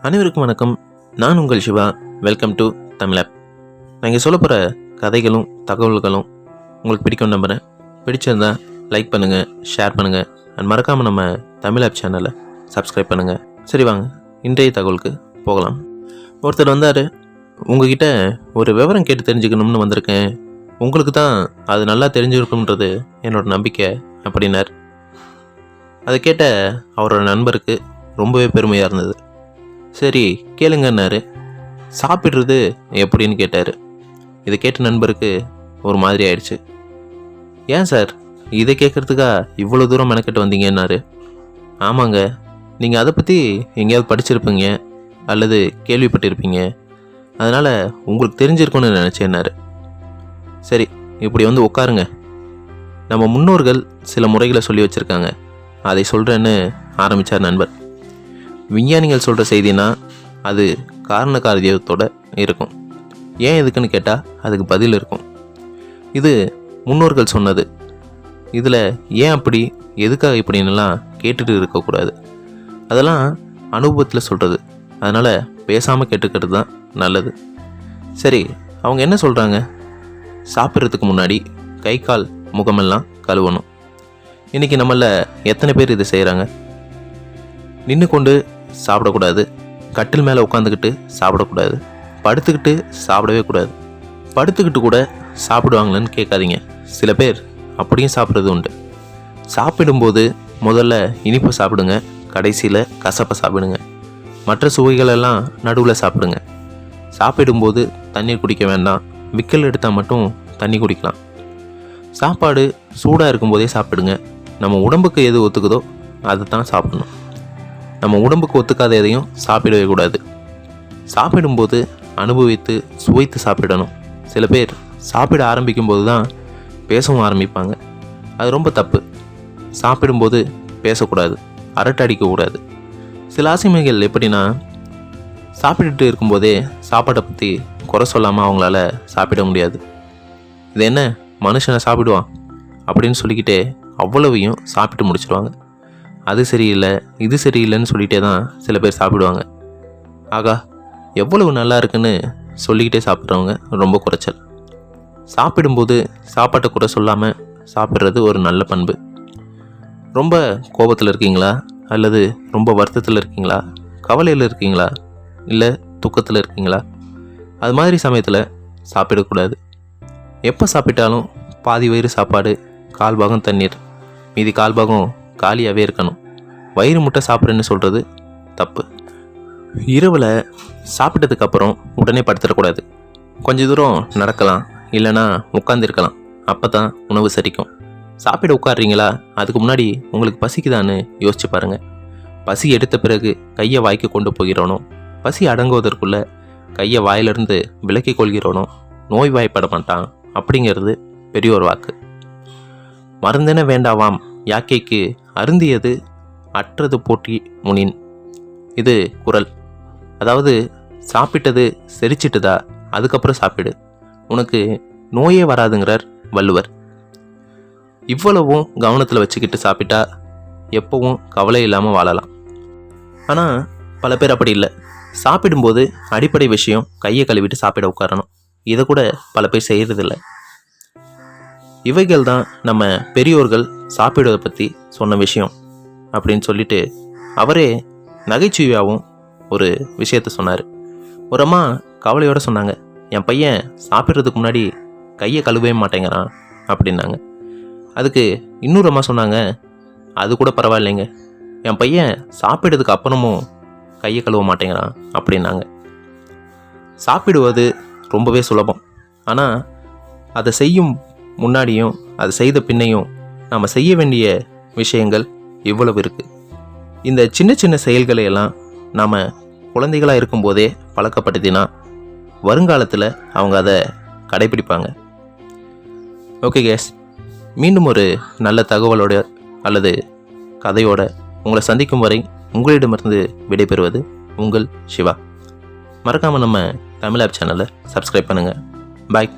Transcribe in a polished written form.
அனைவருக்கும் வணக்கம். நான் உங்கள் Siva. Welcome to Tamil app. நான் இங்கே சொல்ல போகிற கதைகளும் தகவல்களும் உங்களுக்கு பிடிக்கும் நம்புகிறேன். பிடிச்சிருந்தா லைக் பண்ணுங்கள், ஷேர் பண்ணுங்கள், அண்ட் மறக்காமல் நம்ம தமிழ் ஆப் சேனலை சப்ஸ்கிரைப் பண்ணுங்கள். சரி வாங்க, இன்றைய தகவலுக்கு போகலாம். ஒருத்தர் வந்தார். உங்ககிட்ட ஒரு விவரம் கேட்டு தெரிஞ்சுக்கணும்னு வந்திருக்கேன். உங்களுக்கு தான் அது நல்லா தெரிஞ்சிருக்கும்ன்றது என்னோட நம்பிக்கை அப்படின்னார். அதை கேட்ட அவரோட நண்பருக்கு ரொம்பவே பெருமையாக இருந்தது. சரி கேளுங்கன்னாரு. சாப்பிட்றது எப்படின்னு கேட்டார். இதை கேட்ட நண்பருக்கு ஒரு மாதிரி ஆயிடுச்சு. ஏன் சார் இதை கேட்குறதுக்கா இவ்வளோ தூரம் மெனக்கெட்டு வந்தீங்கன்னாரு. ஆமாங்க, நீங்கள் அதை பற்றி எங்கேயாவது படிச்சிருப்பீங்க அல்லது கேள்விப்பட்டிருப்பீங்க, அதனால் உங்களுக்கு தெரிஞ்சிருக்கும்னு நினச்சேன்னாரு. சரி இப்படி வந்து உட்காருங்க. நம்ம முன்னோர்கள் சில முறைகளை சொல்லி வச்சுருக்காங்க, அதை சொல்கிறேன்னு ஆரம்பித்தார் நண்பர். விஞ்ஞானிகள் சொல்கிற செய்தினா அது காரண காரியத்தோடு இருக்கும். ஏன் எதுக்குன்னு கேட்டால் அதுக்கு பதில் இருக்கும். இது முன்னோர்கள் சொன்னது. இதில் ஏன் அப்படி, எதுக்காக இப்படின்னுலாம் கேட்டுட்டு இருக்கக்கூடாது. அதெல்லாம் அனுபவத்தில் சொல்கிறது. அதனால் பேசாமல் கேட்டுக்கிறது தான் நல்லது. சரி, அவங்க என்ன சொல்கிறாங்க? சாப்பிட்றதுக்கு முன்னாடி கை கால் முகமெல்லாம் கழுவணும். இன்றைக்கி நம்மள எத்தனை பேர் இதை செய்கிறாங்க? நின்று கொண்டு சாப்பிடக்கூடாது, கட்டில் மேலே உட்காந்துக்கிட்டு சாப்பிடக்கூடாது, படுத்துக்கிட்டு சாப்பிடவே கூடாது. படுத்துக்கிட்டு கூட சாப்பிடுவாங்களேன்னு கேட்காதீங்க. சில பேர் அப்படியும் சாப்பிட்றது உண்டு. சாப்பிடும்போது முதல்ல இனிப்பை சாப்பிடுங்க, கடைசியில் கசப்பை சாப்பிடுங்க. மற்ற சுவைகளெல்லாம் நடுவில் சாப்பிடுங்க. சாப்பிடும்போது தண்ணீர் குடிக்க வேண்டாம், விக்கல் எடுத்தால் மட்டும் தண்ணி குடிக்கலாம். சாப்பாடு சூடாக இருக்கும்போதே சாப்பிடுங்க. நம்ம உடம்புக்கு எது ஒத்துக்குதோ அதை தான் சாப்பிடணும். நம்ம உடம்புக்கு ஒத்துக்காத எதையும் சாப்பிடவே கூடாது. சாப்பிடும்போது அனுபவித்து சுவைத்து சாப்பிடணும். சில பேர் சாப்பிட ஆரம்பிக்கும்போது தான் பேசவும் ஆரம்பிப்பாங்க. அது ரொம்ப தப்பு. சாப்பிடும்போது பேசக்கூடாது, அரட்டை அடிக்கக்கூடாது. சில ஆசிமைகள் எப்படின்னா, சாப்பிட்டுட்டு இருக்கும்போதே சாப்பாட்டை பற்றி குறை சொல்லாமல் அவங்களால சாப்பிட முடியாது. இது என்ன மனுஷனை சாப்பிடுவான் அப்படின்னு சொல்லிக்கிட்டே அவ்வளவையும் சாப்பிட்டு முடிச்சிடுவாங்க. அது சரியில்லை, இது சரியில்லைன்னு சொல்லிகிட்டே தான் சில பேர் சாப்பிடுவாங்க. ஆகா எவ்வளவு நல்லா இருக்குன்னு சொல்லிக்கிட்டே சாப்பிட்றவங்க ரொம்ப குறைச்சல். சாப்பிடும்போது சாப்பாட்டை குறை சொல்லாமல் சாப்பிட்றது ஒரு நல்ல பண்பு. ரொம்ப கோபத்தில் இருக்கீங்களா, அல்லது ரொம்ப வருத்தத்தில் இருக்கீங்களா, கவலையில் இருக்கீங்களா, இல்லை துக்கத்தில் இருக்கீங்களா, அது மாதிரி சமயத்தில் சாப்பிடக்கூடாது. எப்போ சாப்பிட்டாலும் பாதி வயிறு சாப்பாடு, கால் பாகம் தண்ணீர், மீதி கால் பாகம் காலியாகவே இருக்கணும். வயிறு முட்டை சாப்பிட்றேன்னு சொல்கிறது தப்பு. இரவில் சாப்பிட்டதுக்கப்புறம் உடனே படுத்துடக்கூடாது. கொஞ்ச தூரம் நடக்கலாம், இல்லைனா உட்காந்துருக்கலாம். அப்போ தான் உணவு செரிக்கும். சாப்பிட உட்காடுறீங்களா, அதுக்கு முன்னாடி உங்களுக்கு பசிக்குதான்னு யோசிச்சு பாருங்கள். பசி எடுத்த பிறகு கையை வாய்க்கு கொண்டு போகிறோனோ, பசி அடங்குவதற்குள்ளே கையை வாயிலிருந்து விலக்கி கொள்கிறோனோ நோய் வாய்ப்பட மாட்டான் அப்படிங்கிறது பெரியோர் வாக்கு. மருந்தென வேண்டாவாம் யாக்கைக்கு அருந்தியது அற்றது போற்றி முனின். இது குறள். அதாவது சாப்பிட்டது செரிச்சிட்டுதா, அதுக்கப்புறம் சாப்பிடு, உனக்கு நோயே வராதுங்கிறார் வள்ளுவர். இவ்வளவும் கவனத்தில் வச்சுக்கிட்டு சாப்பிட்டா எப்பவும் கவலை இல்லாமல் வாழலாம். ஆனால் பல பேர் அப்படி இல்லை. சாப்பிடும்போது அடிப்படை விஷயம் கையை கழுவிட்டு சாப்பிட உட்காரணும். இதை கூட பல பேர் செய்கிறதில்லை. இவைகள் தான் நம்ம பெரியோர்கள் சாப்பிடுவதை பற்றி சொன்ன விஷயம் அப்படின்னு சொல்லிட்டு அவரே நகைச்சுவையாகவும் ஒரு விஷயத்த சொன்னார். ஒரு அம்மா கவலையோடு சொன்னாங்க, என் பையன் சாப்பிட்றதுக்கு முன்னாடி கையை கழுவவே மாட்டேங்கிறான் அப்படின்னாங்க. அதுக்கு இன்னொரு அம்மா சொன்னாங்க, அது கூட பரவாயில்லைங்க, என் பையன் சாப்பிட்றதுக்கு அப்புறமும் கையை கழுவ மாட்டேங்கிறான் அப்படின்னாங்க. சாப்பிடுவது ரொம்பவே சுலபம். ஆனால் அதை செய்யும் முன்னாடியும் அதை செய்த பின்னையும் நாம் செய்ய வேண்டிய விஷயங்கள் இவ்வளவு இருக்குது. இந்த சின்ன சின்ன செயல்களை எல்லாம் நாம் குழந்தைகளாக இருக்கும்போதே பழக்கப்படுத்தினா வருங்காலத்தில் அவங்க அதை கடைபிடிப்பாங்க. ஓகே கேஸ், மீண்டும் ஒரு நல்ல தகவலோட அல்லது கதையோட உங்களை சந்திக்கும் வரை உங்களிடமிருந்து விடைபெறுவது உங்கள் சிவா. மறக்காமல் நம்ம தமிழ் ஆப் சேனலை சப்ஸ்கிரைப் பண்ணுங்கள். பாய்.